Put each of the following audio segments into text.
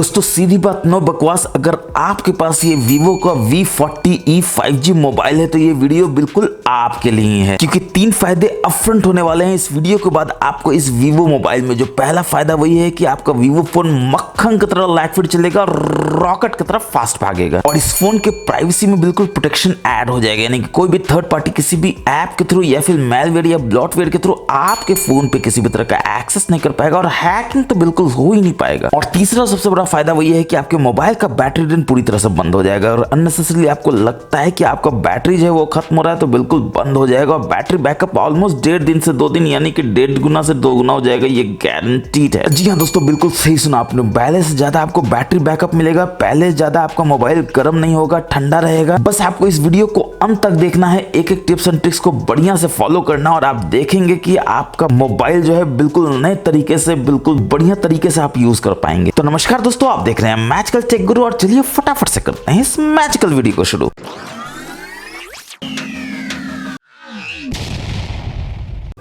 दोस्तों सीधी बात, नो बकवास, अगर आपके पास ये वीवो का V40e 5G मोबाइल है तो ये वीडियो बिल्कुल आपके लिए है, क्योंकि 3 फायदे अपफ्रंट होने वाले हैं इस वीडियो के बाद आपको इस वीवो मोबाइल में। जो पहला फायदा वही है कि आपका वीवो फोन मक्खन की तरह लाइट चलेगा, रॉकेट की तरह फास्ट भागेगा, और इस फोन के प्राइवेसी में बिल्कुल प्रोटेक्शन ऐड हो जाएगा। यानी कि कोई भी थर्ड पार्टी किसी भी ऐप के थ्रू या फिर मेलवेयर या ब्लॉटवेयर के थ्रू आपके फोन पे किसी भी तरह का एक्सेस नहीं कर पाएगा, और हैकिंग तो बिल्कुल हो ही नहीं पाएगा। और तीसरा सबसे बड़ा फायदा वही है कि आपके मोबाइल का बैटरी ड्रेन पूरी तरह से बंद हो जाएगा, और अननेसेसरली आपको लगता है कि आपका बैटरी जो है वो खत्म हो रहा है तो बिल्कुल बंद हो जाएगा, और बैटरी बैकअप ऑलमोस्ट 1.5 दिन से 2 दिन यानी कि 1.5 गुना से 2 गुना हो जाएगा, ये गारंटीड है। जी हाँ दोस्तों, बिल्कुल सही सुना आपने, पहले से ज्यादा आपको बैटरी बैकअप मिलेगा, पहले ज्यादा आपका मोबाइल गर्म नहीं होगा, ठंडा रहेगा। बस आपको इस वीडियो को अंत तक देखना है, एक एक टिप्स एंड ट्रिक्स को बढ़िया से फॉलो करना, और आप देखेंगे कि आपका मोबाइल जो है बिल्कुल नए तरीके से, बिल्कुल बढ़िया तरीके से आप यूज कर पाएंगे। तो नमस्कार दोस्तों, आप देख रहे हैं मैजिकल टेक गुरु, और चलिए फटाफट से करते हैं इस मैजिकल वीडियो को शुरू।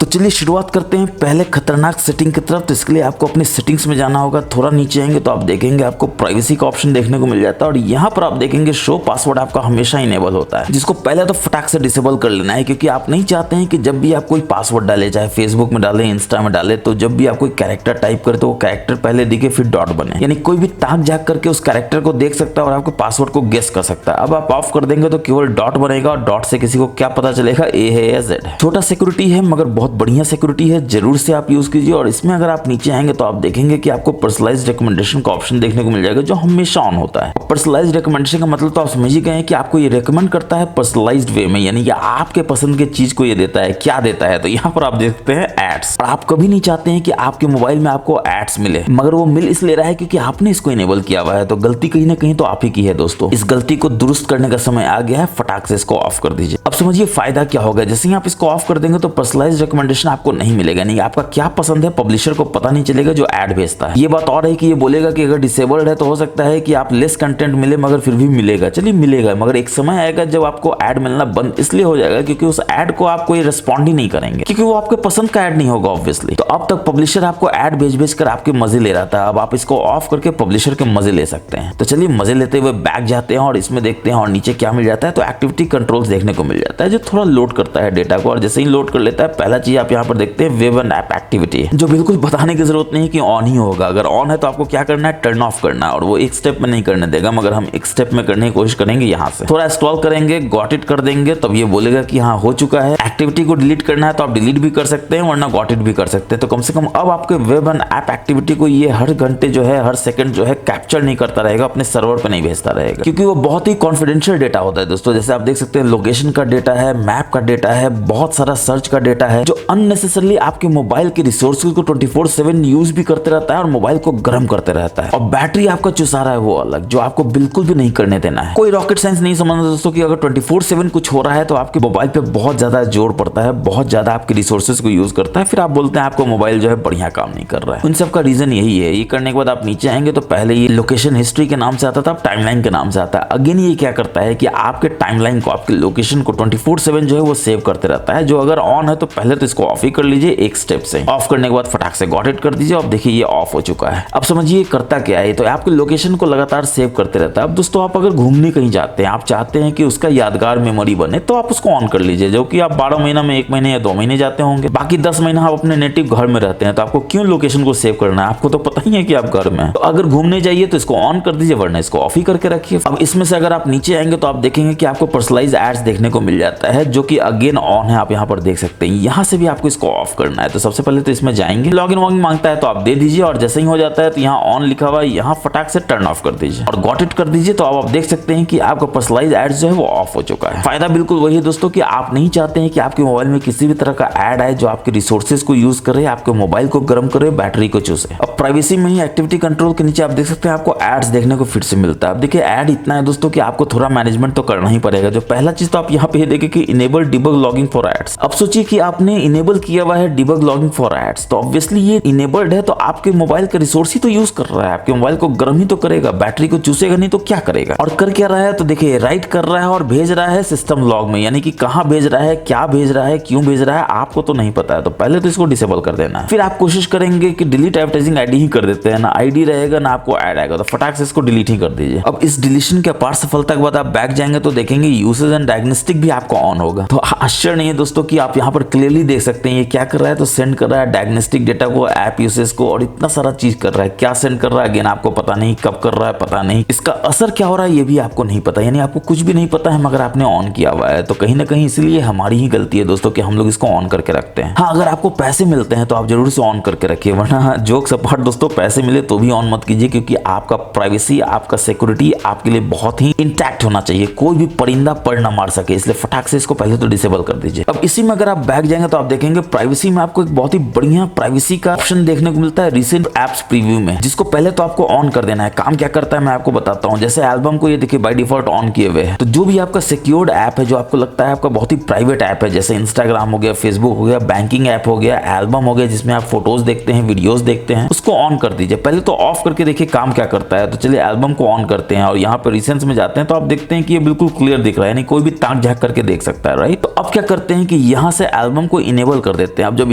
तो चलिए शुरुआत करते हैं पहले खतरनाक सेटिंग की तरफ। तो इसके लिए आपको अपनी सेटिंग्स में जाना होगा, थोड़ा नीचे आएंगे तो आप देखेंगे आपको प्राइवेसी का ऑप्शन देखने को मिल जाता है, और यहाँ पर आप देखेंगे शो पासवर्ड आपका हमेशा इनेबल होता है, जिसको पहले तो फटाक से डिसेबल कर लेना है, क्योंकि आप नहीं चाहते हैं कि जब भी आप कोई पासवर्ड डाले, चाहे फेसबुक में डाले, इंस्टा में डाले, तो जब भी आप कोई कैरेक्टर टाइप करे तो वो कैरेक्टर पहले दिखे फिर डॉट बने, यानी कोई भी ताक झाक करके उस कैरेक्टर को देख सकता है और आपके पासवर्ड को गेस कर सकता है। अब आप ऑफ कर देंगे तो केवल डॉट बनेगा, और डॉट से किसी को क्या पता चलेगा ए है या जेड है। छोटा सिक्योरिटी है मगर बहुत बढ़िया सिक्योरिटी है, जरूर से आप यूज कीजिए। और इसमें अगर आप नीचे आएंगे तो आप देखेंगे कि आपको पर्सनलाइज्ड रिकमेंडेशन का ऑप्शन देखने को मिल जाएगा, जो हमेशा ऑन होता है। पर्सनलाइज्ड रिकमेंडेशन का मतलब तो आप समझ ही गए हैं कि आपको ये रिकमेंड करता है पर्सनलाइज्ड वे में, यानी कि आपके पसंद की चीज को ये देता है। क्या देता है? तो यहाँ पर आप देखते हैं एड्स, और आप कभी नहीं चाहते हैं कि आपके मोबाइल में आपको एड्स मिले, मगर वो मिल इसलिए रहा है क्योंकि आपने इसको इनेबल किया हुआ है। तो गलती कहीं ना कहीं तो आप ही की है दोस्तों। इस गलती को दुरुस्त करने का समय आ गया है, फटाक से इसको ऑफ कर दीजिए। अब समझिए फायदा क्या होगा। जैसे ही आप इसको ऑफ कर देंगे तो पर्सनलाइज्ड रिकमेंडेशन आपको नहीं मिलेगा, नहीं आपका क्या पसंद है पब्लिशर को पता नहीं चलेगा जो ऐड भेजता है। ये बात और है कि ये बोलेगा कि अगर डिसेबल्ड है तो हो सकता है कि आप लेस कंटेंट मिले, मगर फिर भी मिलेगा, चलिए मिलेगा, मगर एक समय आएगा जब आपको ऐड मिलना बंद इसलिए हो जाएगा क्योंकि उस ऐड को आप कोई रिस्पॉन्ड ही नहीं करेंगे, क्योंकि वो आपके पसंद का ऐड नहीं होगा ऑब्वियसली। तो अब तक पब्लिशर आपको ऐड भेज कर आपके मजे ले रहा था, अब आप इसको ऑफ करके पब्लिशर के मजे ले सकते हैं। तो चलिए मजे लेते हुए बैक जाते हैं और इसमें देखते हैं, और नीचे क्या मिल जाता है। तो एक्टिविटी कंट्रोल्स देखने को मिल जाता है, जो थोड़ा लोड करता है डेटा को, और जैसे ही लोड कर लेता है पहला चीज आप यहाँ पर देखते हैं वेब एंड ऐप एक्टिविटी, जो बिल्कुल बताने की जरूरत नहीं है कि ऑन ही होगा। अगर ऑन है तो आपको क्या करना है, टर्न ऑफ करना है, और वो एक स्टेप में नहीं करने देगा, मगर हम एक स्टेप में करने की कोशिश करेंगे। यहाँ से थोड़ा स्क्रॉल करेंगे, गॉट इट कर देंगे, तब ये बोलेगा कि हाँ हो चुका है। एक्टिविटी को डिलीट करना है तो आप डिलीट भी कर सकते हैं, वरना गॉट इट भी कर सकते हैं। तो कम से कम अब आपके वेब एंड ऐप एक्टिविटी को ये हर घंटे जो है, हर सेकंड जो है कैप्चर नहीं करता रहेगा, अपने सर्वर पर नहीं भेजता रहेगा, क्योंकि वो बहुत ही कॉन्फिडेंशियल डेटा होता है दोस्तों। जैसे आप देख सकते हैं लोकेशन का डेटा है, मैप का डेटा है, बहुत सारा सर्च का डेटा है, जो अननेसेसरली आपके मोबाइल के रिसोर्सेज को 24/7 यूज भी करते रहता है और मोबाइल को गर्म करते रहता है। और बैटरी आपका चुसा रहा है वो अलग, जो आपको बिल्कुल भी नहीं करने देना है। कोई रॉकेट साइंस नहीं समझना दोस्तों कि अगर 24/7 कुछ हो रहा है तो आपके मोबाइल पे बहुत ज्यादा जोर पड़ता है, बहुत ज्यादा आपके रिसोर्सेज को यूज करता है, फिर आप बोलते हैं आपको मोबाइल जो है बढ़िया काम नहीं कर रहा है। उन सब का रीजन यही है। ये करने के बाद आप नीचे आएंगे तो पहले ये लोकेशन हिस्ट्री के नाम से आता था, अब टाइमलाइन के नाम से आता है। अगेन ये क्या करता है कि आपके टाइमलाइन को, आपके लोकेशन को 24/7 जो है वो सेव करते रहता है, जो अगर ऑन है तो पहले तो इसको ऑफ ही कर लीजिए एक स्टेप से। ऑफ करने के बाद फटाक से गॉट इट कर दीजिए, अब देखिए ये ऑफ हो चुका है। अब समझिए करता क्या है, तो आपके लोकेशन को लगातार सेव करते रहता है। अब दोस्तों आप अगर घूमने कहीं जाते हैं, आप चाहते हैं कि उसका यादगार मेमोरी बने, तो आप उसको ऑन कर लीजिए, जो कि आप 12 महीना में 1 महीने या 2 महीने जाते होंगे, बाकी 10 महीना आप अपने नेटिव घर में रहते हैं, तो आपको क्यों लोकेशन को सेव करना है, आपको तो पता ही है कि आप घर में हैं। तो अगर घूमने जाइए तो इसको ऑन कर दीजिए, वरना इसको ऑफ ही करके रखिए। अब इसमें से अगर आप नीचे आएंगे तो आप देखेंगे कि आपको पर्सनलाइज्ड एड्स देखने को मिल जाता है, जो कि अगेन ऑन है, आप यहाँ पर देख सकते हैं। यहाँ से भी आपको इसको ऑफ करना है। तो सबसे पहले तो इसमें जाएंगे, लॉगिन वॉगिन मांगता है तो आप दे दीजिए, और जैसे ही हो जाता है तो यहाँ ऑन लिखा हुआ है, यहाँ फटाक से टर्न ऑफ कर दीजिए और गॉट इट कर दीजिए। तो अब आप देख सकते हैं कि आपका पर्सनलाइज्ड एड्स जो है वो ऑफ हो चुका है। फायदा बिल्कुल वही है दोस्तों कि आप नहीं चाहते हैं कि आपके मोबाइल में किसी भी तरह का ऐड आए जो आपके रिसोर्सेज को यूज करे, आपके मोबाइल को गर्म करे, बैटरी को चूसे। अब प्राइवेसी में ही एक्टिविटी कंट्रोल के नीचे आप देख सकते हैं आपको एड्स देखने को फिर से मिलता है। अब देखिए ऐड इतना है दोस्तों कि आपको थोड़ा मैनेजमेंट तो करना ही पड़ेगा। जो पहला चीज तो आप यहाँ पे देखें कि enable debug logging for ads. अब सोचिए कि आपने इनेबल किया हुआ है डिबग लॉगिंग फॉर एड्स, तो ऑब्वियसली ये इनेबल्ड है, तो आपके मोबाइल का रिसोर्स ही तो यूज कर रहा है, आपके मोबाइल को गर्म ही तो करेगा, बैटरी को चूसेगा नहीं तो क्या करेगा। और कर क्या रहा है, तो देखिए राइट कर रहा है और भेज रहा है सिस्टम लॉग में, यानी कि कहां भेज रहा है, क्या भेज रहा है, क्यों भेज रहा है, आपको तो नहीं पता है। तो पहले तो इसको डिसेबल कर देना है। फिर आप कोशिश करेंगे कि डिलीट एडवर्टाइजिंग आईडी ही कर देते हैं, ना आईडी रहेगा ना आपको ऐड आएगा, तो फटाक से इसको डिलीट ही कर दीजिए। अब इस डिलीशन के पार सफलता के बाद आप बैक जाएंगे तो देखेंगे यूसेज एंड डायग्नोस्टिक भी आपको ऑन होगा। तो आश्चर्य नहीं है दोस्तों कि आप यहाँ पर क्लियरली देख सकते हैं ये क्या कर रहा है, तो सेंड कर रहा है डायग्नोस्टिक डेटा को, ऐप यूसेज को, और इतना सारा चीज कर रहा है। क्या सेंड कर रहा है अगेन आपको पता नहीं, कब कर रहा है पता नहीं, इसका असर क्या हो रहा है ये भी आपको नहीं पता, यानी आपको कुछ भी नहीं पता है मगर आपने ऑन किया हुआ है। तो कहीं ना कहीं इसलिए हमारी ही गलती है दोस्तों कि हम लोग इसको ऑन करके रखते हैं। हाँ, अगर आपको पैसे मिलते हैं तो आप जरूर से ऑन करके रखिए, वरना जोक्स अपार्ट दोस्तों पैसे मिले तो भी ऑन मत कीजिए, क्योंकि आपका प्राइवेसी, आपका सिक्योरिटी आपके लिए बहुत ही इंटैक्ट होना चाहिए, कोई भी परिंदा पर ना मार सके, इसलिए फटाक से इसको पहले तो डिसेबल कर दीजिए। अब इसी में अगर आप बैक जाएंगे तो आप देखेंगे प्राइवेसी में आपको एक बहुत ही बढ़िया प्राइवेसी का ऑप्शन देखने को मिलता है रिसेंट एप्स प्रीव्यू में, जिसको पहले तो आपको ऑन कर देना है। काम क्या करता है मैं आपको बताता हूँ। जैसे एल्बम को ये देखिए बाय डिफॉल्ट ऑन किए हुए हैं, तो जो भी आपका सिक्योर्ड ऐप है, जो आपको लगता है आपका बहुत ही प्राइवेट ऐप है, जैसे इंस्टाग्राम हो गया, फेसबुक हो गया, बैंकिंग ऐप हो गया, एल्बम हो गया जिसमें आप फोटोज देखते हैं, वीडियोस देखते हैं, उसको ऑन कर दीजिए। पहले तो ऑफ करके देखिए काम क्या करता है। तो चलिए एल्बम को ऑन करते हैं और यहाँ पर रिसेंट्स में जाते हैं, तो आप देखते हैं कि ये बिल्कुल क्लियर दिख रहा है, यानी कोई भी ताक झांक करके देख सकता है, राइट। तो अब क्या करते हैं कि यहाँ से एल्बम को इनेबल कर देते हैं। अब जब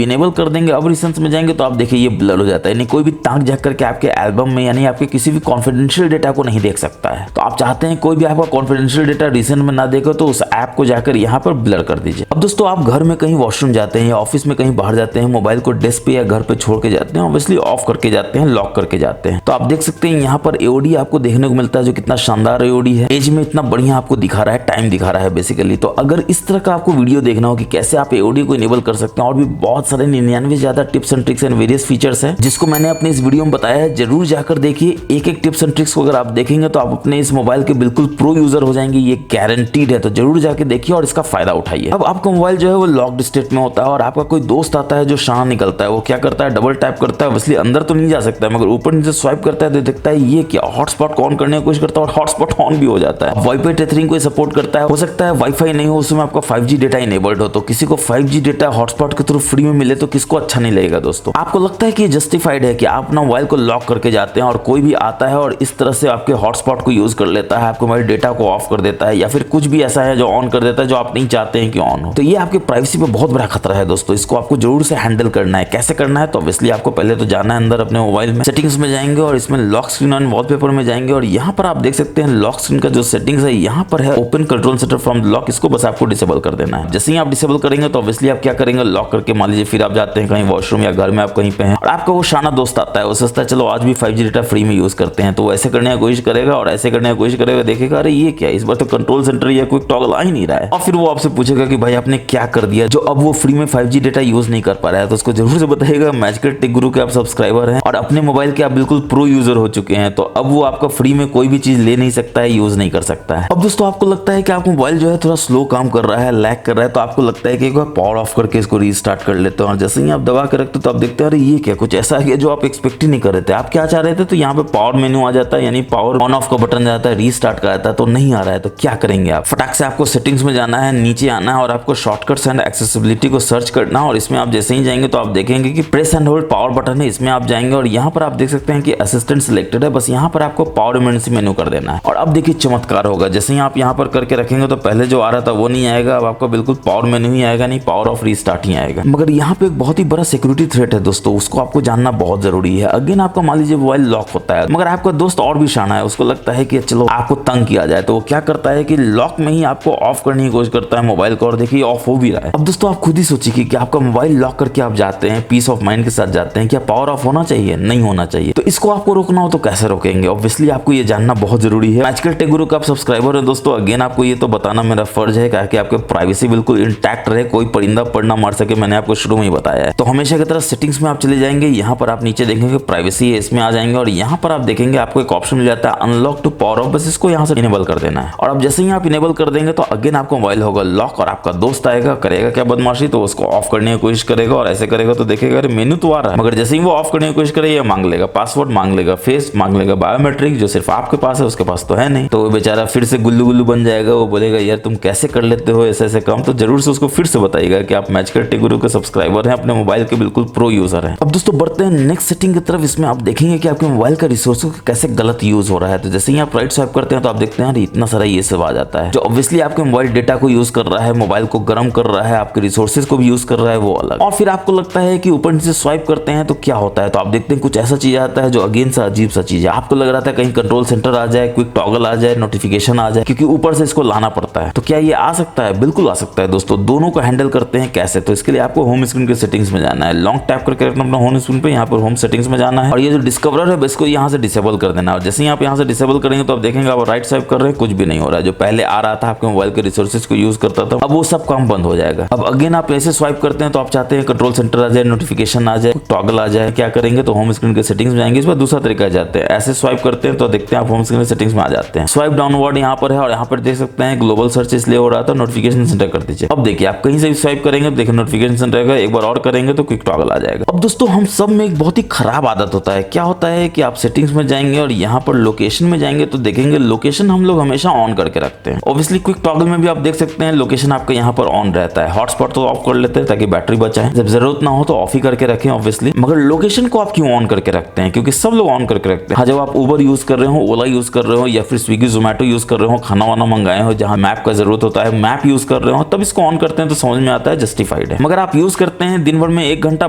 इनेबल कर देंगे, अब रिसेंट्स में जाएंगे तो आप देखिए ये ब्लर हो जाता है, यानी कोई भी ताक झांक करके आपके एल्बम में यानी आपके किसी भी कॉन्फिडेंशियल डेटा को नहीं देख सकता है। तो आप चाहते हैं कोई भी आपका कॉन्फिडेंशियल डेटा रिसेंट में ना देखो, तो उस ऐप को जाकर यहाँ पर ब्लर कर दीजिए। अब दोस्तों आप घर में कहीं वॉशरूम जाते हैं या ऑफिस में कहीं बाहर जाते हैं, मोबाइल को डेस्क पे या घर पे छोड़ के जाते हैं, ऑब्वियसली ऑफ करके जाते हैं, लॉक करके जाते हैं, तो आप देख सकते हैं यहाँ पर एओडी आपको देखने को मिलता है, जो कितना शानदार एओडी है, एज में इतना बढ़िया आपको दिखा रहा है, टाइम दिखा रहा है बेसिकली। तो अगर इस तरह का आपको वीडियो देखना हो कि कैसे आप एओडी को इनेबल कर सकते हैं, और भी बहुत सारे 99 ज्यादा tips and tricks and various features हैं जिसको मैंने अपने इस वीडियो में बताया है, जरूर जाकर देखिए। एक एक टिप्स एंड ट्रिक्स को अगर आप देखेंगे तो आप अपने इस मोबाइल के बिल्कुल प्रो यूजर हो जाएंगे, ये गारंटीड है। तो जरूर जाके देखिए और इसका फायदा उठाइए। अब आपका मोबाइल जो है वो लॉक्ड स्टेट में होता है और आपका कोई दोस्त आता है जो शान निकलता है, वो क्या करता है, डबल टैप करता है, इसलिए अंदर तो नहीं जा सकता है, मगर ऊपर नीचे स्वाइप करता है तो दिखता है ये क्या, हॉटस्पॉट को ऑन करने की कोशिश करता है और हॉटस्पॉट ऑन भी हो जाता है। वाईफाई टेथरिंग को सपोर्ट करता है, हो सकता है वाईफाई नहीं हो उसमें आपका 5G डेटा इनेबल्ड हो, तो किसी को 5G डेटा हॉटस्पॉट के थ्रू फ्री में मिले तो किसको अच्छा नहीं लगेगा दोस्तों। आपको लगता है कि ये जस्टिफाइड है कि आप अपना मोबाइल को लॉक करके जाते हैं और कोई भी आता है और इस तरह से आपके हॉटस्पॉट को यूज कर लेता है, आपके मोबाइल डेटा को ऑफ कर देता है, या फिर कुछ भी ऐसा है जो ऑन कर देता है जो आप नहीं चाहते हैं कि ऑन हो, तो ये आपके प्राइवेसी पे बहुत बड़ा खतरा है दोस्तों। इसको आपको जरूर से हैंडल करना है। कैसे करना है, तो ऑब्वियसली आपको पहले तो जाना है अंदर अपने मोबाइल में, सेटिंग्स में जाएंगे और इसमें लॉक स्क्रीन एंड वॉलपेपर में जाएंगे और यहाँ पर आप देख सकते हैं लॉक स्क्रीन का जो सेटिंग्स है यहाँ पर है open control centre from lock, इसको बस आपको डिसेबल कर देना है। जैसे ही आप डिसेबल करेंगे तो ऑब्वियसली आप क्या करेंगे, लॉक करके मान लीजिए फिर आप जाते हैं कहीं वॉशरूम या घर में, आप कहीं पे हैं और आपका वो शाना दोस्त आता है, वो सोचता है चलो आज भी 5G डेटा फ्री में यूज करते हैं, तो वो ऐसे करने की कोशिश करेगा और ऐसे करने की कोशिश करेगा, देखेगा अरे ये क्या, इस बार तो कंट्रोल सेंटर या कोई टॉगल आ ही नहीं रहा है, और फिर वो आपसे पूछेगा कि भाई आपने क्या कर दिया जो अब वो फ्री में 5G डेटा यूज नहीं कर पा रहा है। तो उसको जरूर से बताइएगा मैजिकल टेक गुरु के आप सब्सक्राइबर हैं और अपने मोबाइल के आप बिल्कुल प्रो यूजर हो चुके हैं, तो अब वो आपका फ्री में कोई भी चीज ले नहीं सकता है, यूज नहीं कर सकता है। अब दोस्तों आपको लगता है कि आपका मोबाइल जो है थोड़ा स्लो काम कर रहा है, लैग कर रहा है, तो आपको लगता है कि एक बार पावर ऑफ करके इसको रीस्टार्ट कर लेते हैं और जैसे ही आप दबा के रखते हो तो आप देखते हैं अरे ये क्या, कुछ ऐसा है जो आप एक्सपेक्ट ही नहीं कर रहे थे। आप क्या चाह रहे थे, तो यहाँ पे पावर मेन्यू आ जाता है, यानी पावर ऑन ऑफ का बटन जाता है, रीस्टार्ट का आता है, तो नहीं आ रहा है, तो क्या करेंगे आप, फटाक से आपको सेटिंग्स में जाना है, नीचे आना है और आपको शॉर्टकट्स एंड एक्सेसिबिलिटी को सर्च करना है और इसमें आप जैसे ही जाएंगे तो आप देखेंगे कि press and hold power button है, इसमें आप जाएंगे और यहाँ पर आप देख सकते हैं कि असिस्टेंट सिलेक्टेड है, बस यहाँ पर आपको पावर इमरजेंसी मेन्यू कर देना है। और अब देखिए चमत्कार होगा, जैसे ही आप यहाँ पर करके रखेंगे तो पहले जो आ रहा था वो नहीं आएगा, अब आपको बिल्कुल पावर मेन्यू ही आएगा, नहीं पावर ऑफ रीस्टार्ट ही आएगा। मगर यहाँ पे एक बहुत ही बड़ा सिक्योरिटी थ्रेट है दोस्तों, उसको आपको जानना बहुत जरूरी है। अगेन आपका मान लीजिए मोबाइल लॉक होता है, मगर आपका दोस्त और भी शाना है, उसको लगता है कि चलो आपको तंग किया जाए, तो वो क्या करता है कि लॉक में ही आपको ऑफ करने की कोशिश करता है मोबाइल को, और देखिए ऑफ हो भी रहा है। अब दोस्तों आप खुद ही सोचिए कि आपका मोबाइल लॉक करके आप जाते हैं, पीस ऑफ माइंड के साथ जाते हैं, क्या पावर ऑफ होना चाहिए? नहीं होना चाहिए। तो इसको आपको रोकना हो तो कैसे रोकेंगे? ऑब्वियसली आपको ये जानना बहुत जरूरी है। मैजिकल टेक गुरु का आप सब्सक्राइबर है दोस्तों, अगेन आपको ये तो बताना मेरा फर्ज है कि आपके प्राइवेसी बिल्कुल इंटैक्ट रहे, कोई परिंदा पर ना मार सके, मैंने आपको शुरू में ही बताया है। तो हमेशा की तरह सेटिंग्स में आप चले जाएंगे, यहाँ पर आप नीचे देखेंगे प्राइवेसी है, इसमें आ जाएंगे और यहाँ पर आप देखेंगे आपको एक ऑप्शन मिल जाता है अनलॉक टू पावर ऑफ, बस इसको यहाँ से इनेबल कर देना है। और अब जैसे ही आप इनेबल कर देंगे तो अगेन आपका मोबाइल होगा लॉक और आपका दोस्त आएगा, करेगा क्या बदमाशी, तो उसको ऑफ करने की कोशिश करेगा और ऐसे करेगा तो देखेगा अरे मेनू तो आ रहा है, मगर जैसे ही वो ऑफ करने की कोशिश करेगा मांग लेगा पासवर्ड, मांग लेगा फेस, मांग लेगा बायोमेट्रिक, जो सिर्फ आपके पास है उसके पास तो है नहीं, तो वो बेचारा फिर से गुल्लू गुल्लू बन जाएगा। वो बोलेगा यार तुम कैसे कर लेते हो ऐसे ऐसे काम, तो जरूर से उसको फिर से बताइएगा कि आप मैजिकल कैटेगरी के सब्सक्राइबर हैं, अपने मोबाइल के बिल्कुल प्रो यूजर हैं। अब दोस्तों बढ़ते हैं नेक्स्ट सेटिंग की तरफ। इसमें आप देखेंगे कि आपके मोबाइल का रिसोर्सेज का कैसे गलत यूज हो रहा है। तो जैसे ही आप राइट स्वाइप करते हैं तो आप देखते हैं इतना सारा ये सब आ जाता है, जो ऑब्वियसली आपके मोबाइल डेटा को यूज कर रहा है, मोबाइल को गर्म कर रहा है, आपके रिसोर्सेज को भी यूज कर रहा है, वो अलग। और फिर आपको लगता है कि ऊपर नीचे स्वाइप करते हैं तो क्या होता है, तो आप देखते हैं कुछ ऐसा चीज आता है जो अगेन से अजीब सा चीज है। आपको लग रहा था कहीं कंट्रोल सेंटर आ जाए, क्विक टॉगल आ जाए, नोटिफिकेशन आ जाए, क्योंकि ऊपर से इसको लाना पड़ता है। तो क्या ये आ सकता है? बिल्कुल आ सकता है दोस्तों। दोनों को हैंडल करते हैं कैसे, तो इसके लिए आपको होम स्क्रीन के सेटिंग्स में जाना है। लॉन्ग टैप करके रखना अपना होम स्क्रीन पे, यहाँ पर होम सेटिंग्स में जाना है और ये जो डिस्कवरर है इसको यहाँ से डिसेबल कर देना है। और जैसे ही आप यहाँ से डिसेबल करेंगे तो आप देखेंगे आप राइट स्वाइप कर रहे हैं, कुछ भी नहीं हो रहा है। जो पहले आ रहा था आपके मोबाइल के रिसोर्सेज को यूज करता था, अब वो सब काम बंद हो जाएगा। अब अगेन आप ऐसे स्वाइप करते हैं तो आप चाहते हैं कंट्रोल सेंटर आ जाए, नोटिफिकेशन आ जाए, टॉगल आ जाए, क्या करेंगे तो होम स्क्रीन के सेटिंग्स में जाएंगे। इस पर दूसरा तरीका जाते हैं, ऐसे स्वाइप करते हैं तो देखते हैं आप होम स्क्रीन के सेटिंग्स में आ जाते हैं। स्वाइप डाउनवर्ड यहाँ पर है और यहाँ पर देख सकते हैं ग्लोबल सर्च इसलिए हो रहा था, नोटिफिकेशन सेंटर कर दीजिए। अब देखिए आप कहीं से भी स्वाइप करेंगे तो देखिए नोटिफिकेशन सेंटर का, एक बार और करेंगे तो क्विक टॉगल आ जाएगा। अब दोस्तों हम सब में एक बहुत ही खराब आदत होता है। क्या होता है कि आप सेटिंग्स में जाएंगे और यहाँ पर लोकेशन में जाएंगे तो देखेंगे लोकेशन हम लोग हमेशा ऑन करके रखते हैं। ऑब्वियसली क्विक टॉगल में भी आप देख सकते हैं लोकेशन आपका यहाँ पर ऑन रहता है। हॉटस्पॉट तो ऑफ कर लेते हैं ताकि बैटरी बचाए, जब जरूरत ना हो तो ऑफ ही करके रखें ऑब्वियसली। मगर लोकेशन को आप क्यों ऑन करके रखते हैं? क्योंकि सब लोग ऑन करके रखते हैं। हाँ, जब आप उबर यूज कर रहे हो, ओला यूज कर रहे हो या फिर स्विगी जोमेटो यूज कर रहे हो, खाना वाना मंगाए हो, जहाँ मैप का जरूरत होता है मैप यूज कर रहे हो, तब इसको ऑन करते हैं तो समझ में आता है जस्टिफाइड है। मगर आप यूज करते हैं दिन भर में 1 घंटा,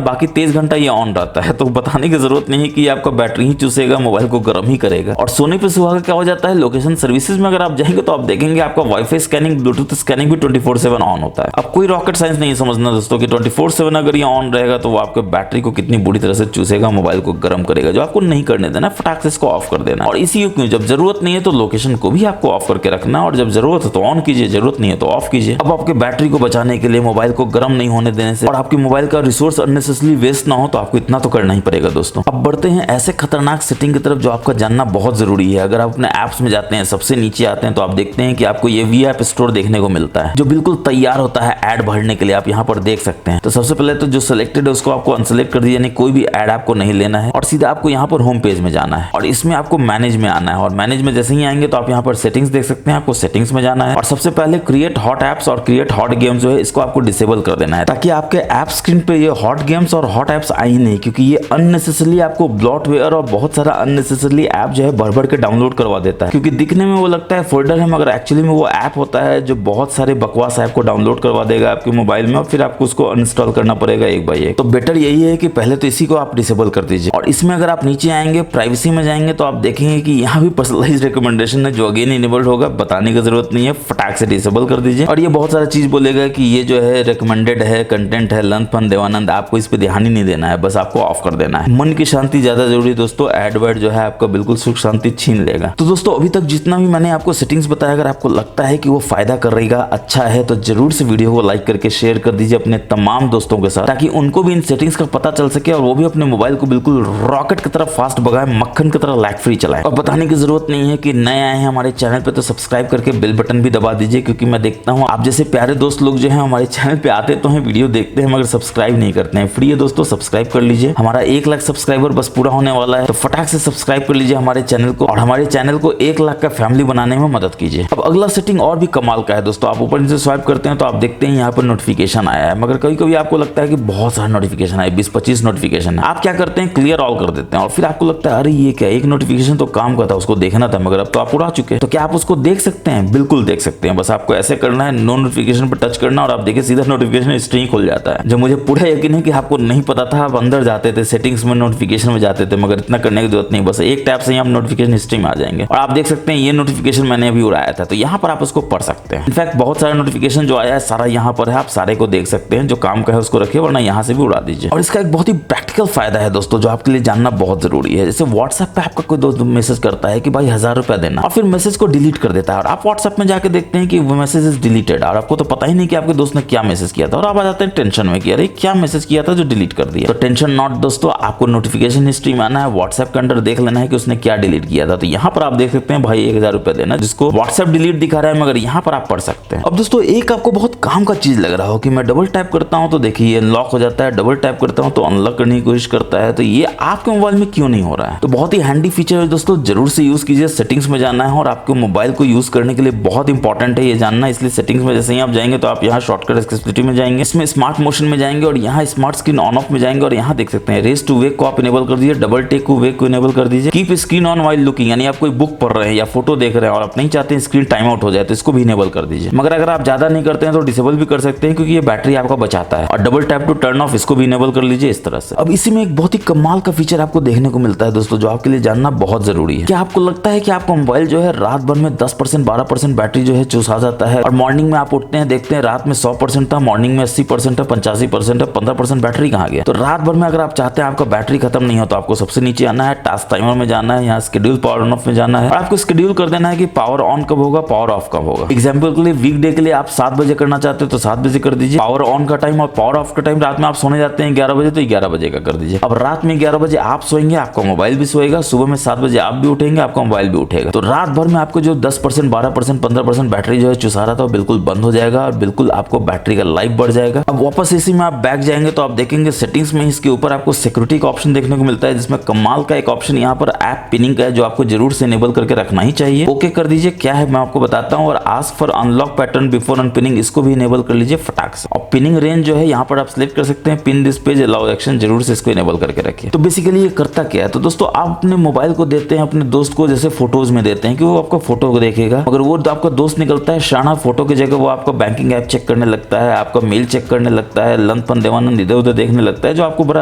बाकी 23 घंटा ये ऑन रहता है, तो बताने की जरूरत नहीं है कि आपका बैटरी ही चूसेगा, मोबाइल को गर्म ही करेगा। और सोने पे सुहागा क्या हो जाता है, लोकेशन सर्विसेज में अगर आप जाएंगे तो आप देखेंगे आपका वाईफाई स्कैनिंग, ब्लूटूथ स्कैनिंग भी 24/7 ऑन होता है। अब कोई रॉकेट साइंस नहीं समझना दोस्तों कि 24/7 अगर ये ऑन रहेगा तो वो आपके बैटरी को कितनी बुरी तरह से चूसेगा, मोबाइल को गर्म करेगा। जो आपको नहीं करने देना, फटाक से इसको ऑफ कर देना। और इसी क्यों, जब जरूरत नहीं है तो लोकेशन को भी आपको ऑफ करके रखना, और जब जरूरत है तो ऑन कीजिए, जरूरत नहीं है तो ऑफ कीजिए। अब आपके बैटरी को बचाने के लिए, मोबाइल को गर्म नहीं होने देने से और आपके मोबाइल का रिसोर्स अननेसेसरली वेस्ट ना हो, तो आपको इतना तो करना ही पड़ेगा दोस्तों। अब बढ़ते हैं ऐसे खतरनाक सेटिंग की तरफ जो आपका जानना बहुत जरूरी है। अगर आप अपने ऐप्स में जाते हैं, सबसे नीचे आते हैं तो आप देखते हैं कि आपको ये वी ऐप स्टोर देखने को मिलता है, जो बिल्कुल तैयार होता है ऐड भरने के लिए। आप यहाँ पर देख सकते हैं। तो सबसे पहले तो जो सिलेक्टेड है उसको आपको अनसेलेक्ट कर दीजिए, यानी कोई भी ऐड आपको नहीं लेना है और सीधा आपको यहाँ पर होम पेज में जाना है और इसमें आपको मैनेज में आना है। और मैनेज में जैसे ही आएंगे तो आप यहाँ पर सेटिंग्स देख सकते हैं, आपको सेटिंग्स में जाना है और सबसे पहले क्रिएट हॉट एप्स और क्रिएट हॉट गेम्स जो है इसको आपको डिसेबल कर देना है, ताकि आपके ऐप स्क्रीन पे ये हॉट गेम्स और हॉट एप्स आई नहीं, क्योंकि ये अननेसेसरली आपको ब्लॉटवेयर और बहुत सारा अननेसेसरली ऐप जो है भर भर के डाउनलोड करवा देता है। क्योंकि दिखने में वो लगता है फोल्डर है, मगर एक्चुअली में वो ऐप होता है जो बहुत सारे बकवास ऐप को डाउनलोड करवा देगा आपके मोबाइल में और फिर आपको उसको अनइंस्टॉल करना पड़ेगा एक बाय एक। तो बेटर यही है कि पहले तो इसी को आप डिसेबल कर दीजिए। और इसमें अगर आप नीचे आएंगे, प्राइवेसी में जाएंगे तो आप देखेंगे कि यहाँ भी पर्सनलाइज्ड रिकमेंडेशन है जो अगेन इनेबल्ड होगा, बताने की जरूरत नहीं है, फटाक से डिसेबल कर दीजिए। और ये बहुत सारा चीज बोलेगा कि ये जो है रिकमेंडेड है, कंटेंट है, लंथ फन देवानंद, आपको इस पे ध्यान ही नहीं देना है, बस आपको ऑफ कर देना है। मन की शांति ज्यादा जरूरी दोस्तों, एडवर्ड जो है आपका बिल्कुल सुख शांति छीन लेगा। तो दोस्तों अभी तक जितना भी मैंने आपको सेटिंग्स बताया, अगर आपको लगता है कि वो फायदा करेगा, अच्छा है, तो जरूर से वीडियो को लाइक करके शेयर कर दीजिए अपने तमाम दोस्तों के साथ, ताकि उनको भी इन सेटिंग्स का पता चल सके और वो भी अपने मोबाइल को बिल्कुल रॉकेट की तरह फास्ट भगाए, मक्खन की तरह लैग फ्री चलाए। और बताने की जरूरत नहीं है कि नए आए हैं हमारे चैनल पे तो सब्सक्राइब करके बेल बटन भी दबा दीजिए, क्योंकि मैं देखता हूँ आप जैसे प्यारे दोस्त लोग जो है हमारे चैनल पे आते तो हैं, वीडियो देखते हैं, मगर सब्सक्राइब नहीं करते हैं। फ्री है दोस्तों, सब्सक्राइब कर लीजिए। हमारा 1 लाख सब्सक्राइबर बस पूरा होने वाला है, तो फटाक से सब्सक्राइब कर लीजिए हमारे चैनल को और हमारे चैनल को 1 लाख का फैमिली बनाने में मदद कीजिए। अब अगला सेटिंग और भी कमाल का है दोस्तों। आप ऊपर नीचे स्वाइप करते हैं तो आप देखते हैं यहाँ पर नोटिफिकेशन आया है, मगर कभी कभी आपको लगता है कि बहुत सारा नोटिफिकेशन है, 20-25 नोटिफिकेशन है। आप क्या करते हैं, क्लियर ऑल कर देते हैं और फिर आपको लगता है अरे ये क्या, एक नोटिफिकेशन तो काम का था, उसको देखना था, मगर अब तो आप उड़ा चुके हैं। तो क्या आप उसको देख सकते हैं? बिल्कुल देख सकते हैं। बस आपको ऐसे करना है, नो नोटिफिकेशन पर टच करना और आप देखिए सीधा नोटिफिकेशन हिस्ट्री खुल जाता है। जो मुझे पूरा यकीन है कि आपको नहीं पता था, आप अंदर जाते थे सेटिंग्स में, नोटिफिकेशन में जाते थे, मगर इतना करने की जरूरत नहीं, बस एक टैप से ही आप नोटिफिकेशन हिस्ट्री में आ जाएंगे और आप देख सकते हैं ये नोटिफिकेशन मैंने अभी उड़ाया था, तो यहाँ पर आप उसको पढ़ सकते हैं। इनफैक्ट बहुत सारे नोटिफिकेशन जो आया है सारा यहाँ पर है, आप सारे को देख सकते हैं। जो काम का है उसको रखिए, वरना यहाँ से भी उड़ा दीजिए। और इसका एक बहुत ही प्रैक्टिकल फायदा है दोस्तों, जो आपके लिए जानना बहुत जरूरी है। जैसे व्हाट्सएप पे आपका कोई दोस्त मैसेज करता है कि भाई 1000 रुपया देना, और फिर मैसेज को डिलीट कर देता है और आप व्हाट्सएप में जाके देखते हैं कि वो मैसेज इज डिलीटेड और आपको तो पता ही नहीं कि आपके दोस्त ने क्या मैसेज किया था, और आप आ जाते हैं टेंशन में कि अरे क्या मैसेज किया था जो डिलीट कर दिया। तो टेंशन नॉट दोस्तों, आपको नोटिफिकेशन हिस्ट्री में आना है, व्हाट्सएप के अंदर देख लेना है कि उसने क्या डिलीट किया था। तो यहाँ पर आप देख सकते हैं भाई 1000 रुपया देना, जिसको व्हाट्सएप डिलीट दिखा रहा है, मगर यहाँ पर आप पढ़ सकते हैं। अब दोस्तों एक आपको बहुत काम का चीज लग रहा हो कि मैं डबल टैप करता हूँ तो देखिए ये अनलॉक हो जाता है, डबल टैप करता हूँ तो अनलॉक करने की कोशिश करता है, तो ये आपके मोबाइल में क्यों नहीं हो रहा है? तो बहुत ही हैंडी फीचर है दोस्तों, जरूर से यूज कीजिए। सेटिंग्स में जाना है और आपके मोबाइल को यूज करने के लिए बहुत इंपॉर्टेंट है ये जानना, इसलिए सेटिंग्स में जैसे ही आप जाएंगे तो आप यहाँ शॉर्टकट एक्सेसिबिलिटी में जाएंगे जाएंगे, इसमें स्मार्ट मोशन में जाएंगे और यहाँ स्मार्ट स्क्रीन ऑन ऑफ में जाएंगे और यहाँ देख सकते हैं रेस टू वेक को आप इनेबल कर दीजिए, डबल टेक टू वेक को इनेबल कर दीजिए, keep screen on while looking, यानी आप कोई बुक पढ़ रहे हैं या फोटो देख रहे हैं और आप नहीं चाहते हैं स्क्रीन टाइम आउट हो जाए तो इसको भी इनेबल कर दीजिए। मगर अगर आप ज्यादा नहीं करते हैं तो डिसेबल भी कर सकते हैं क्योंकि ये बैटरी आपका बचाता है। और double tap to turn off इसको भी इनेबल कर लीजिए इस तरह से। अब इसी में एक बहुत ही कमाल का फीचर आपको देखने को मिलता है दोस्तों, जो आपके लिए जानना बहुत जरूरी है। क्या आपको लगता है कि आपका मोबाइल जो है रात भर में 10% 12% बैटरी जो है चूसा जाता है और मॉर्निंग में आप उठते हैं देखते हैं रात में 100% था, मॉर्निंग में 80% है, 85% है, 15% बैटरी कहाँ गया? तो रात भर में अगर आप चाहते हैं आपका बैटरी खत्म नहीं हो तो आपको सबसे नीचे आना है, टास्क टाइमर में जाना है, यहाँ शेड्यूल पावर ऑन ऑफ में जाना है और आपको शेड्यूल कर देना है कि पावर ऑन कब होगा, पावर ऑफ कब होगा। एग्जाम्पल के लिए वीकडे के लिए आप 7 बजे करना चाहते हो तो 7 बजे कर दीजिए पावर ऑन का टाइम, और पावर ऑफ का टाइम रात में आप सोने जाते हैं 11 बजे तो 11 बजे का कर दीजिए। अब रात में 11 बजे आप सोएंगे, आपका मोबाइल भी सोएगा, सुबह में 7 बजे आप भी उठेंगे, आपका मोबाइल भी उठेगा। तो रात भर में आपको जो 10% 12% 15% बैटरी जो है चुसा रहा था वो बिल्कुल बंद हो जाएगा और बिल्कुल आपको बैटरी का लाइफ बढ़ जाएगा। अब वापस इसी में आप बैक जाएंगे तो आप देखेंगे सेटिंग्स में इसके ऊपर आपको सिक्योरिटी का ऑप्शन देखने को मिलता है, जिसमें कमाल का एक ऑप्शन यहाँ पर ऐप पिनिंग का है जो आपको जरूर से इनेबल करके रखना ही चाहिए। ओके कर दीजिए, क्या है मैं आपको बताता हूँ। और ask for unlock pattern before unpinning इसको भी इनेबल कर लीजिए फटाक से। और पिनिंग रेंज जो है यहाँ पर आप सिलेक्ट कर सकते हैं, pin this page allow action, जरूर से इसको इनेबल करके रखिए। तो बेसिकली ये करता क्या है, तो दोस्तों आप अपने मोबाइल को देते हैं अपने दोस्त को, जैसे फोटोज में देते हैं कि वो आपका फोटो को देखेगा, मगर वो तो आपका दोस्त निकलता है शाना, फोटो की जगह वो आपका बैंकिंग ऐप चेक करने लगता है, आपका मेल चेक करने लगता है, लंदपन देवानंद इधर उधर देखने लगता है, जो आपको बड़ा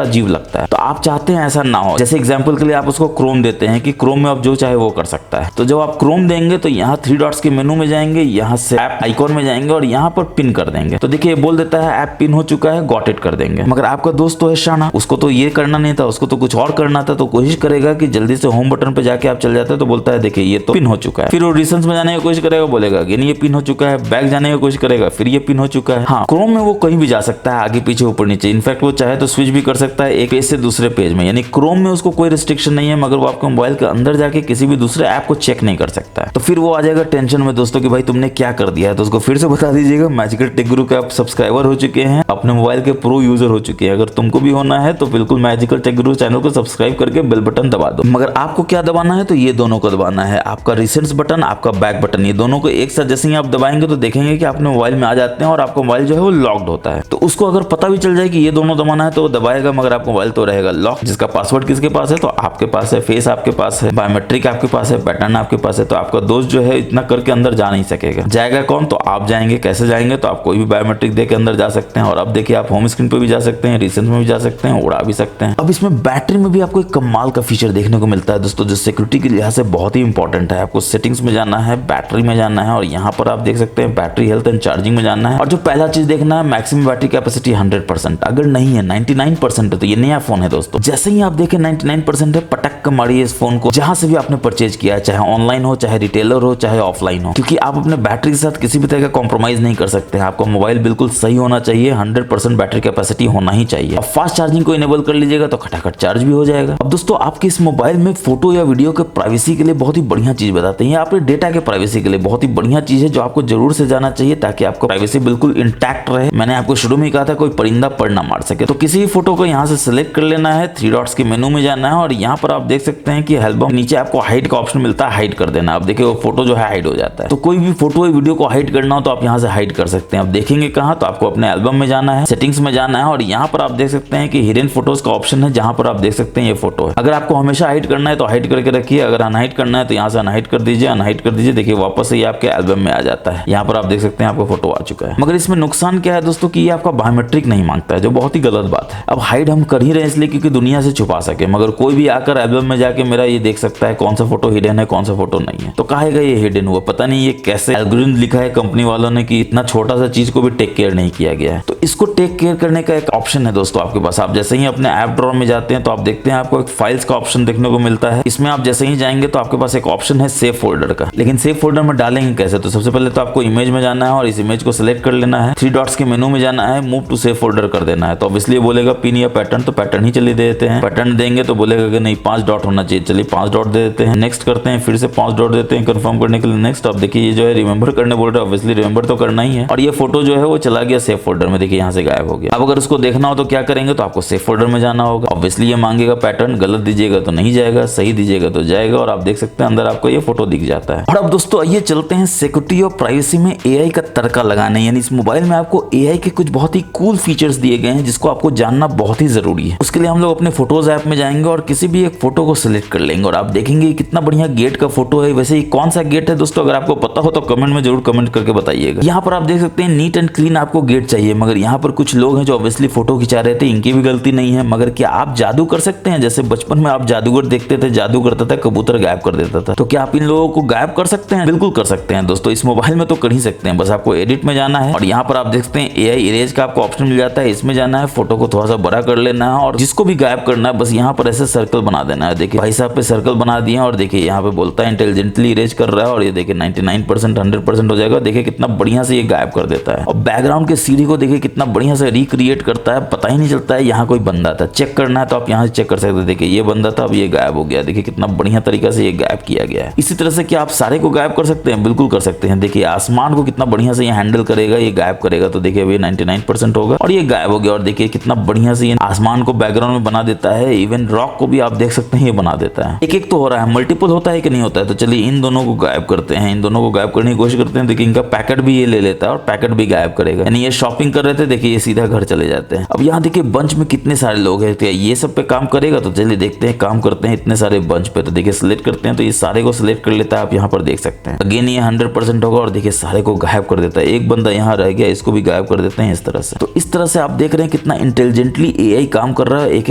अजीब लगता है। तो आप चाहते हैं ऐसा ना हो। जैसे एग्जांपल के लिए आप उसको क्रोम देते हैं कि क्रोम में आप जो चाहे वो कर सकता है। तो जब आप क्रोम देंगे तो यहाँ 3 डॉट्स के मेनू में जाएंगे, यहाँ से ऐप आइकॉन में जाएंगे और यहाँ पर पिन कर देंगे। तो देखिए बोल देता है ऐप पिन हो चुका है, गॉट इट कर देंगे। मगर आपका दोस्त तो है शाना, उसको तो ये करना नहीं था, उसको तो कुछ और करना था। तो कोशिश करेगा कि जल्दी से होम बटन पे जाके आप चल जाते हैं तो बोलता है देखिए ये तो पिन हो चुका है। फिर वो रिसेंस में जाने की कोशिश करेगा, बोलेगा कि ये पिन हो चुका है, बैक जाने की कोशिश करेगा, फिर ये पिन हो चुका है। हाँ, क्रोम में वो कहीं भी जा सकता है, आगे पीछे ऊपर नीचे। इनफैक्ट वो चाहे तो स्विच भी कर सकता है एक पेज से दूसरे पेज में, यानी क्रोम में उसको कोई रिस्ट्रिक्शन नहीं है। मगर वो आपके मोबाइल के अंदर जाके किसी भी दूसरे ऐप को चेक नहीं कर सकता है। तो फिर वो आ जाएगा टेंशन में दोस्तों कि भाई तुमने क्या कर दिया है। तो उसको फिर से बता दीजिएगा, मैजिकल टेक गुरु के आप सब्सक्राइबर हो चुके हैं, अपने मोबाइल के प्रो यूजर हो चुके हैं। अगर तुमको भी होना है तो बिल्कुल मैजिकल टेक गुरु चैनल को सब्सक्राइब करके बेल बटन दबा दो। मगर आपको क्या दबाना है, तो ये दोनों को दबाना है, आपका रिसेंट्स बटन, आपका बैक बटन, ये दोनों को एक साथ जैसे ही आप दबाएंगे तो देखेंगे कि अपने मोबाइल में आ जाते हैं और आपका मोबाइल जो है वो लॉक्ड होता है। तो उसको अगर पता भी चल जाए कि ये दोनों दबाना है तो वो दबाएगा, मगर आपका मोबाइल तो रहेगा लॉक। जिसका पासवर्ड किसके पास है, तो आपके पास है, फेस आपके पास है, बायोमेट्रिक आपके पास है, पैटर्न आपके पास है। तो आपका दोस्त जो है इतना करके अंदर जा नहीं सकेगा। जाएगा कौन, तो आप जाएंगे। कैसे जाएंगे, तो आप कोई भी बायोमेट्रिक देके अंदर जा सकते हैं। और अब देखिए आप होम स्क्रीन पे भी जा सकते हैं, रिसेंट में भी जा सकते हैं, उड़ा भी सकते हैं। अब इसमें बैटरी में भी आपको एक कमाल का फीचर देखने को मिलता है दोस्तों, जो सिक्योरिटी के लिहाज से बहुत ही इंपॉर्टेंट है। आपको सेटिंग्स में जाना है, बैटरी में जाना है और यहाँ पर आप देख सकते हैं बैटरी हेल्थ एंड चार्जिंग में जाना है। और जो पहला चीज देखना है, मैक्सिमम बैटरी कैपेसिटी 100%, अगर नहीं है 99% है तो ये नया फोन है दोस्तों। जैसे ही आप देखें 99% है, पटक कर मारिए इस फोन को, जहां से भी आपने परचेज किया है, चाहे ऑनलाइन हो, चाहे रिटेलर हो, चाहे ऑफलाइन हो, क्योंकि आप अपने बैटरी के साथ किसी भी तरह का कॉम्प्रोमाइज नहीं कर सकते हैं। आपका मोबाइल बिल्कुल सही होना चाहिए, 100% बैटरी कैपेसिटी होना ही चाहिए। अब फास्ट चार्जिंग को इनेबल कर लीजिएगा तो खटाखट चार्ज भी हो जाएगा। अब दोस्तों आपके इस मोबाइल में फोटो या वीडियो के प्राइवेसी के लिए बहुत ही बढ़िया चीज बताते हैं, आपके डेटा के प्राइवेसी के लिए बहुत ही बढ़िया चीज है जो आपको जरूर से जाना चाहिए ताकि आपको प्राइवेसी बिल्कुल इंटैक्ट रहे। मैंने आपको शुरू में कहा था कोई परिंदा पढ़ ना मार सके। तो किसी भी फोटो को यहाँ से सिलेक्ट कर लेना है, 3 डॉट्स के मेनू में जाना है और यहाँ पर आप देख सकते हैं कि एल्बम नीचे आपको हाइड का ऑप्शन मिलता है, हाइड कर देना। आप देखिए वो फोटो जो है हाइड हो जाता है। तो कोई भी फोटो या वीडियो को हाइड करना हो तो आप यहाँ से हाइड कर सकते हैं। आप देखेंगे कहाँ, तो आपको अपने एल्बम में जाना है, सेटिंग्स में जाना है और यहाँ पर आप देख सकते हैं कि हिडन फोटोज का ऑप्शन है, जहाँ पर आप देख सकते हैं ये फोटो है। अगर आपको हमेशा हाइड करना है तो हाइड करके रखिए, अगर अनहाइड करना है तो यहाँ से अनहाइड कर दीजिए, अनहाइड कर दीजिए। देखिए वापस से ये आपके एल्बम में आ जाता है। यहाँ पर आप देख सकते हैं आपका फोटो आ चुका है। मगर इसमें नुकसान क्या है दोस्तों कि ये आपका बायोमेट्रिक नहीं मांगता है, जो बहुत ही गलत बात है। अब हाइड हम कर ही रहे हैं इसलिए क्योंकि दुनिया से छुपा सके, मगर कोई भी आकर एल्बम में जाके मेरा ये देख सकता है कौन सा फोटो हिडन है, कौन सा फोटो नहीं है। तो कहेगा ये हिडन हुआ, पता नहीं ये कैसे एल्गोरिथम लिखा है कंपनी वालों ने कि इतना छोटा सा चीज को भी टेक केयर नहीं किया गया है। तो इसको टेक केयर करने का एक ऑप्शन है दोस्तों आपके पास। आप जैसे ही अपने ऐप ड्रॉअर में जाते हैं तो आप देखते हैं आपको एक फाइल्स का ऑप्शन देखने को मिलता है। इसमें आप जैसे ही जाएंगे तो आपके पास एक ऑप्शन है सेव फोल्डर का। लेकिन सेव फोल्डर में डालेंगे कैसे, तो सबसे पहले तो आपको इमेज में जाना है और इस इमेज को सिलेक्ट कर लेना है, 3 डॉट्स के मेनू में जाना है, मूव टू सेव फोल्डर कर देना है। तो ऑब्वियसली बोलेगा पिन या पैटर्न, तो पैटर्न ही चलिए दे देते हैं। पैटर्न देंगे तो बोलेगा कि नहीं 5 डॉट होना चाहिए, चलिए 5 डॉट दे देते हैं। नेक्स्ट करते हैं, फिर से 5 डॉट देते हैं कंफर्म करने के लिए। नेक्स्ट अब देखिए ये जो है रिमेंबर करने बोल रहा है, ऑब्वियसली रिमेंबर तो करना ही है। और ये फोटो जो है वो चला गया सेव फोल्डर में, देखिए यहाँ से गायब हो गया। अब अगर उसको देखना हो तो क्या करेंगे, तो आपको सेव फोल्डर में जाना होगा। ऑब्वियसली ये मांगेगा पैटर्न, गलत दीजिएगा तो नहीं जाएगा, सही दीजिएगा तो जाएगा। और आप देख सकते हैं अंदर आपको ये फोटो दिख जाता है। और अब दोस्तों आइए चलते हैं सिक्योरिटी और प्राइवेसी में एआई का तड़का लगाने, यानी इस मोबाइल में आपको एआई के कुछ बहुत ही कूल फीचर्स दिए गए हैं जिसको आपको जानना बहुत ही जरूरी है। उसके लिए हम लोग अपने फोटोज ऐप में जाएंगे और किसी भी एक फोटो को सिलेक्ट कर लेंगे और आप देखेंगे कितना बढ़िया गेट का फोटो है। वैसे ये कौन सा गेट है दोस्तों, अगर आपको पता हो तो कमेंट में जरूर कमेंट करके बताइएगा। यहाँ पर आप देख सकते हैं नीट एंड क्लीन आपको गेट चाहिए, मगर यहाँ पर कुछ लोग हैं जो ऑब्वियसली फोटो खिंचा रहे थे, इनकी भी गलती नहीं है। मगर क्या आप जादू कर सकते हैं? जैसे बचपन में आप जादूगर देखते थे, जादू करता था, कबूतर गायब कर देता था, तो क्या आप इन लोगों को गायब कर सकते हैं? बिल्कुल कर सकते हैं दोस्तों, इस मोबाइल में तो कर ही सकते हैं। बस आपको एडिट में जाना है और यहाँ पर आप देखते हैं एआई इरेज का आपको ऑप्शन मिल जाता है, इसमें जाना है, फोटो को थोड़ा सा बड़ा कर लेना है और जिसको भी गायब करना है बस यहाँ पर ऐसे सर्कल बना देना है। देखिए भाई साहब पे सर्कल बना दिए और देखिए यहाँ पे बोलता है इंटेलिजेंटली इरेज कर रहा है और ये देखिए 99% 100% हो जाएगा। देखिए कितना बढ़िया से ये गायब कर देता है। और बैकग्राउंड के सीढ़ी को देखिए कितना बढ़िया से रिक्रिएट करता है, पता ही नहीं चलता है यहाँ कोई बंदा था। चेक करना है तो आप यहाँ से चेक कर सकते हैं, देखिए ये बंदा था, अब ये गायब हो गया। देखिए कितना बढ़िया तरीका से ये गायब किया गया है। इसी तरह से क्या आप सारे को गायब कर सकते हैं? बिल्कुल कर सकते हैं। देखिए आसमान को कितना बढ़िया से ये हैंडल करेगा, ये गायब करेगा। तो देखिए अभी 99% होगा और ये गायब हो गया। और देखिए कितना बढ़िया से ये आसमान को बैकग्राउंड में बना देता है, इवन रॉक को भी आप देख सकते हैं ये बना देता है। एक एक तो हो रहा है, मल्टीपल होता है कि नहीं होता है। तो चलिए इन दोनों को गायब करते हैं, इन दोनों को गायब करने की कोशिश करते हैं। देखिए इनका पैकेट भी ये ले लेता है और पैकेट भी गायब करेगा, यानी ये शॉपिंग कर रहे थे, देखिए ये सीधा घर चले जाते हैं। अब यहाँ देखिए बंच में कितने सारे लोग हैं, तो ये सब पे काम करेगा। तो चलिए देखते हैं काम करते हैं इतने सारे बंच पे। तो देखिए सिलेक्ट करते हैं तो ये सारे को सिलेक्ट कर लेता है, आप यहाँ पर देख सकते हैं। अगेन ये 100% होगा और देखिए सारे को गायब कर देता है। एक बंदा यहाँ रह गया, इसको भी गायब कर देते हैं इस तरह से। तो इस तरह से आप देख रहे हैं कितना इंटेलिजेंटली एआई काम कर रहा है, एक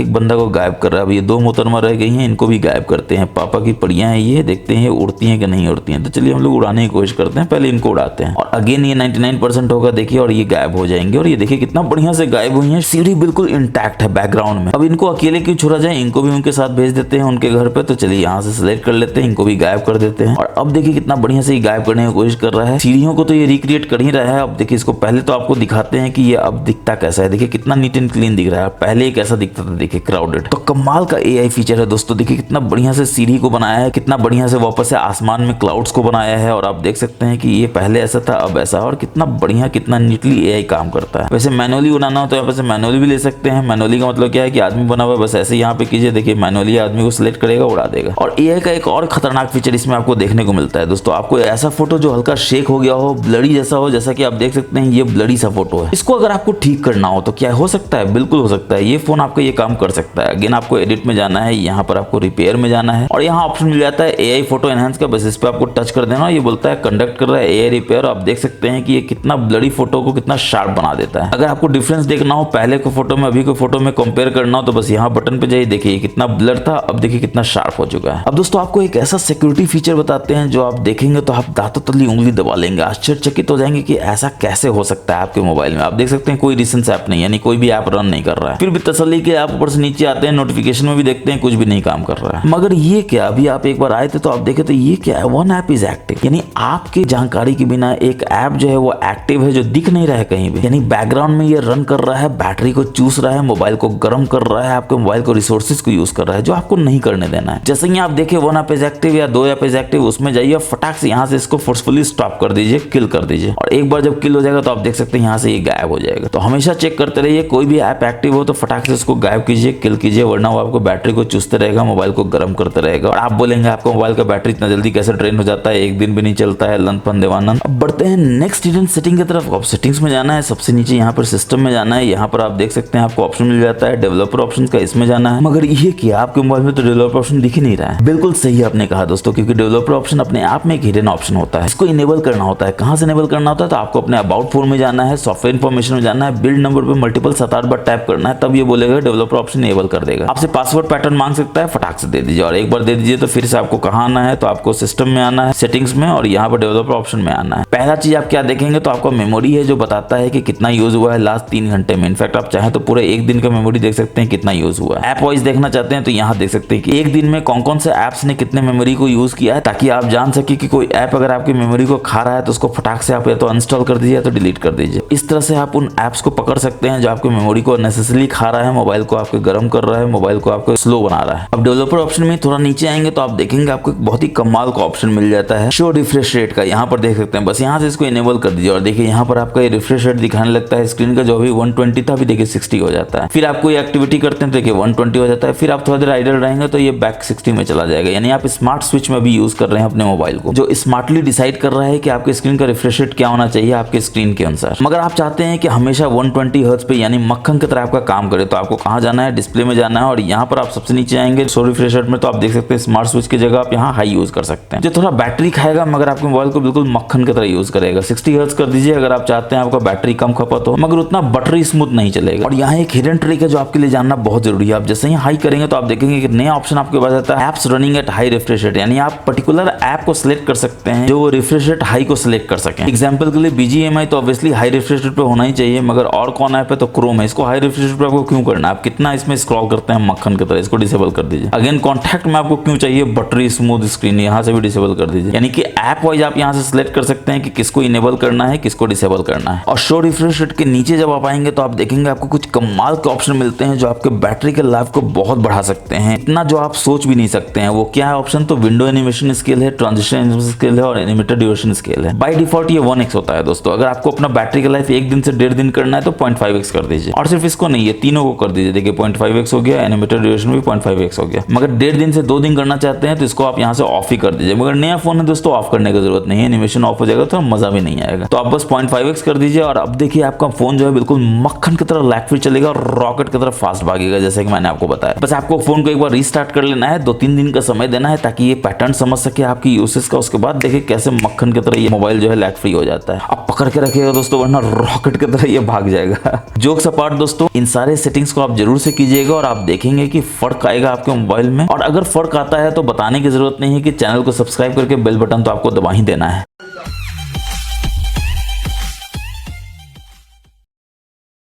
एक बंदा को गायब कर रहा है। अब ये 2 मोहतरमा रह गई हैं, इनको भी गायब करते हैं। पापा की परियां हैं ये, देखते हैं उड़ती हैं कि नहीं उड़ती हैं। तो चलिए हम लोग उड़ाने की कोशिश करते हैं, पहले इनको उड़ाते हैं और अगेन ये 99% होगा देखिए और ये गायब हो जाएंगे। और ये देखिए कितना बढ़िया से गायब हुई है, सीढ़ी बिल्कुल इंटैक्ट है बैकग्राउंड में। अब इनको अकेले क्यों छोड़ा जाए, इनको भी उनके साथ भेज देते हैं उनके घर पे। तो चलिए यहाँ से सिलेक्ट कर लेते हैं, इनको भी गायब कर देते हैं। और अब देखिए कितना बढ़िया से गायब करने की कोशिश कर रहा है। सीढ़ियों को तो ये रिक्रिएट कर ही रहा है। अब देखिए इसको पहले तो आपको दिखाते हैं कि ये अब दिखता कैसा है। देखिए कितना नीट एंड क्लीन दिख रहा है, पहले ये कैसा दिखता था देखिए क्राउडेड। तो कमाल का एआई फीचर है दोस्तों। देखिए कितना बढ़िया से सीढ़ी को बनाया है, कितना बढ़िया से वापस से आसमान में क्लाउड्स को बनाया है। और आप देख सकते हैं कि ये पहले ऐसा था अब ऐसा, और कितना बढ़िया कितना नीटली एआई काम करता है। वैसे मैनुअली उड़ाना हो तो यहाँ पे से मैनुअली भी ले सकते हैं। मैनुअली का मतलब क्या है कि आदमी बना हुआ है, बस ऐसे यहाँ पे कीजिए, देखिए मैनुअली आदमी को सिलेक्ट करेगा, उड़ा देगा। और एआई का एक और खतरनाक फीचर इसमें आपको देखने को मिलता है दोस्तों। आपको ऐसा फोटो जो हल्का शेक हो गया हो, ब्लडी जैसा हो, जैसा कि आप देख सकते हैं ये ब्लडी सा फोटो है, इसको अगर आपको ठीक करना हो तो क्या हो सकता है? बिल्कुल हो सकता है, ये फोन आपका ये काम कर सकता है। अगेन आपको एडिट में जाना है, यहाँ पर आपको रिपेयर में जाना है और यहाँ ऑप्शन मिल जाता है एआई फोटो एनहांस का। बस इस पे आपको टच कर देना, ये बोलता है कंडक्ट कर रहा है एआई रिपेयर। आप देख सकते हैं कि ये कितना ब्लडी फोटो को कितना शार्प बना देता है। अगर आपको डिफरेंस देखना हो पहले को फोटो में अभी को फोटो में कंपेयर करना हो तो बस यहाँ बटन पे जाइए, देखिए कितना ब्लर था, अब देखिए कितना शार्प हो चुका है। अब दोस्तों आपको एक ऐसा सिक्योरिटी फीचर बताते हैं जो आप देखेंगे तो आप दांतों तली उंगली दबा लेंगे, आश्चर्यचकित हो जाएंगे कि ऐसा कैसे हो सकता है आपके मोबाइल में। आप देख सकते हैं कोई रिसेंट ऐप नहीं, यानी कोई भी ऐप रन नहीं कर रहा है। फिर भी तसल्ली के आप ऊपर से नीचे आते हैं, नोटिफिकेशन में भी देखते हैं कुछ भी नहीं काम कर रहा है। मगर ये क्या, अभी आप एक बार आए थे तो आप देखे तो ये क्या है, वन ऐप इज एक्टिव, यानी आपकी जानकारी के बिना एक ऐप जो है वो एक्टिव है, जो दिख नहीं रहा है कहीं भी, यानी बैकग्राउंड में ये रन कर रहा है, बैटरी को चूस रहा है, मोबाइल को गर्म कर रहा है, आपके मोबाइल को रिसोर्सेज को यूज कर रहा है, जो आपको नहीं करने देना है। जैसे ही आप देखे वन ऐप इज एक्टिव या 2 ऐप इज एक्टिव, उसमें जाइए फटाक से यहाँ से इसको फोर्सफुली स्टॉप कर दीजिए, किल कर दीजिए। और एक बार जब किल हो जाएगा तो आप देख सकते हैं यहाँ से ये गायब हो जाएगा। तो हमेशा चेक करते रहिए, कोई भी ऐप एक्टिव हो तो फटाक से उसको गायब कीजिए, किल कीजिए, वरना वो आपको बैटरी को चूसते रहेगा, मोबाइल को गर्म करते रहेगा। और आप बोलेंगे आपका मोबाइल का बैटरी इतना जल्दी कैसे ड्रेन हो जाता है, एक दिन भी नहीं चलता है, लन फन देवानंद। अब बढ़ते हैं नेक्स्ट हिडन सेटिंग की तरफ। आप सेटिंग्स में जाना है, सबसे नीचे यहाँ पर सिस्टम में जाना है। यहाँ पर आप देख सकते हैं आपको ऑप्शन मिल जाता है डेवलपर ऑप्शन का, इसमें जाना है। मगर ये क्या, आपके मोबाइल में तो डेवलपर ऑप्शन दिख ही नहीं रहा है। बिल्कुल सही आपने कहा दोस्तों, क्योंकि डेवलपर ऑप्शन अपने आप में एक हिडन ऑप्शन होता है, इसको इनेबल करना होता है। कहां से इनेबल करना होता है, तो आपको अपने अबाउट फोन में जाना है, सॉफ्टवेयर इन्फॉर्मेशन में जाना है, बिल्ड नंबर पे मल्टीपल 7-8 बार टैप करना है, तब ये बोलेगा डेवलपर ऑप्शन इनेबल कर देगा। आपसे पासवर्ड पैटर्न मांग सकता है, फटाक से दे दीजिए। और एक बार दे दीजिए तो फिर से आपको कहां आना है, तो आपको सिस्टम में आना है, सेटिंग्स में, और यहाँ पर डेवलपर ऑप्शन में आना है। पहला चीज आप क्या देखेंगे, तो आपका मेमोरी है जो बताता है कि कितना यूज हुआ है लास्ट 3 घंटे में। इनफैक्ट आप चाहें तो पूरे एक दिन का मेमोरी देख सकते हैं कितना यूज हुआ है। ऐप वाइज देखना चाहते हैं तो यहाँ देख सकते हैं कि एक दिन में कौन कौन से ऐप्स ने कितने मेमोरी को यूज किया है, ताकि आप जान सके कि कोई ऐप अगर आपकी मेमोरी को खा रहा है तो उसको फटाक से आप या तो अनइंस्टॉल कर दीजिए या तो डिलीट कर दीजिए। इस तरह से आप उन ऐप्स को पकड़ सकते हैं जो आपकी मेमोरी को नेसेसरली खा रहा है, मोबाइल को आपके गर्म कर रहा है, मोबाइल को आपको स्लो बना रहा है। अब डेवलपर ऑप्शन में थोड़ा नीचे आएंगे तो आप देखेंगे आपको एक बहुत ही कमाल का ऑप्शन मिल जाता है, शो रिफ्रेश रेट का। यहाँ पर देख सकते हैं, बस यहाँ से से इसको इनेबल कर दीजिए और देखिए यहाँ पर आपका ये रिफ्रेश रेट दिखाने लगता है स्क्रीन का, जो अभी 120 था अभी देखिए 60 हो जाता है। फिर आप कोई एक्टिविटी करते हैं तो देखिए 120 हो जाता है। फिर आप थोड़ा देर आइडल रहेंगे तो ये बैक 60 में चला जाएगा। यानी आप स्मार्ट स्विच में भी यूज कर रहे हैं अपने मोबाइल को, जो स्मार्टली डिसाइड कर रहा है कि आपके स्क्रीन का रिफ्रेश रेट क्या होना चाहिए आपके स्क्रीन के अनुसार। मगर आप चाहते हैं कि हमेशा 120 हर्ट्ज पे यानी मक्खन की तरह आपका काम करे, तो आपको कहाँ जाना है, डिस्प्ले में जाना है और यहाँ पर आप सबसे नीचे आएंगे शो रिफ्रेश रेट में, तो आप देख सकते हैं स्मार्ट स्विच की जगह आप यहाँ हाई यूज कर सकते हैं, जो थोड़ा बैटरी खाएगा मगर आपके मोबाइल को बिल्कुल मक्खन की तरह यूज करेगा। 60 हर्ट्ज कर दीजिए अगर आप चाहते हैं आपका बैटरी कम खपत हो मगर उतना बटरी स्मूथ नहीं चलेगा। और यहाँ एक हिडन ट्रिक है जो आपके लिए जानना बहुत जरूरी है। आप जैसे ही हाई करेंगे तो आप देखेंगे कि नया ऑप्शन आपके पास आता है apps running at high refresh rate, यानी आप पर्टिकुलर ऐप को सिलेक्ट कर सकते हैं जो रिफ्रेश रेट हाई को सिलेक्ट कर सके। एग्जांपल के लिए BGMI तो ऑब्वियसली हाई रिफ्रेश रेट पे होना ही चाहिए, मगर और कौन ऐप है तो क्रोम है, इसको हाई रिफ्रेश रेट पे आपको क्यों करना है, आप कितना इसमें स्क्रॉल करते हैं मक्खन की तरह, इसको डिसेबल कर दीजिए। अगेन कॉन्टैक्ट में आपको क्यों चाहिए बटरी स्मूथ स्क्रीन, यहाँ से भी डिसेबल कर दीजिए। यानी कि ऐप वाइज आप यहाँ से सिलेक्ट कर सकते हैं कि किसको इनेबल करना है किसको डिसेबल करना है। और शो रिफ्रेश रेट के नीचे जब आप आएंगे तो आप देखेंगे आपको कुछ कमाल के ऑप्शन मिलते हैं जो आपके बैटरी के लाइफ को बहुत बढ़ा सकते हैं, इतना जो आप सोच भी नहीं सकते हैं। वो क्या है ऑप्शन, तो विंडो एनिमेशन स्केल है, ट्रांजिशन एनिमेशन स्केल है और एनिमेटेड ड्यूरेशन स्केल है। बाय डिफॉल्ट ये 1x होता है दोस्तों। अगर आपको अपना बैटरी का लाइफ 1 दिन से 1.5 दिन करना है तो 0.5x कर दीजिए। और सिर्फ इसको नहीं, ये तीनों को कर दीजिए। देखिए 0.5x हो गया, एनिमेटेड ड्यूरेशन भी 0.5x हो गया। मगर 1.5 दिन से 2 दिन करना चाहते हैं तो इसको आप यहाँ से ऑफ ही कर दीजिए। मगर नया फोन है दोस्तों, ऑफ करने की जरूरत नहीं है, एनिमेशन ऑफ हो जाएगा तो मजा भी नहीं आएगा। तो आप बस 0.5x कर दीजिए और अब देखिए आपका फोन जो है बिल्कुल मक्खन की तरह लैग फ्री चलेगा और रॉकेट की तरह फास्ट भागेगा, जैसे कि मैंने आपको बताया। बस आपको फोन को एक बार रीस्टार्ट कर लेना है, 2-3 दिन का समय देना है ताकि ये पैटर्न समझ सके आपकी यूसेज का। उसके बाद देखिए कैसे मक्खन की तरह ये मोबाइल जो है लैग फ्री हो जाता है। आप पकड़ के रखिएगा दोस्तों, वरना रॉकेट की तरह ये भाग जाएगा। जोक्स अपार्ट दोस्तों, इन सारे सेटिंग्स को आप जरूर से कीजिएगा और आप देखेंगे कि फर्क आएगा आपके मोबाइल में। और अगर फर्क आता है तो बताने की जरूरत नहीं है कि चैनल को सब्सक्राइब करके बेल बटन तो आपको दबा ही देना है।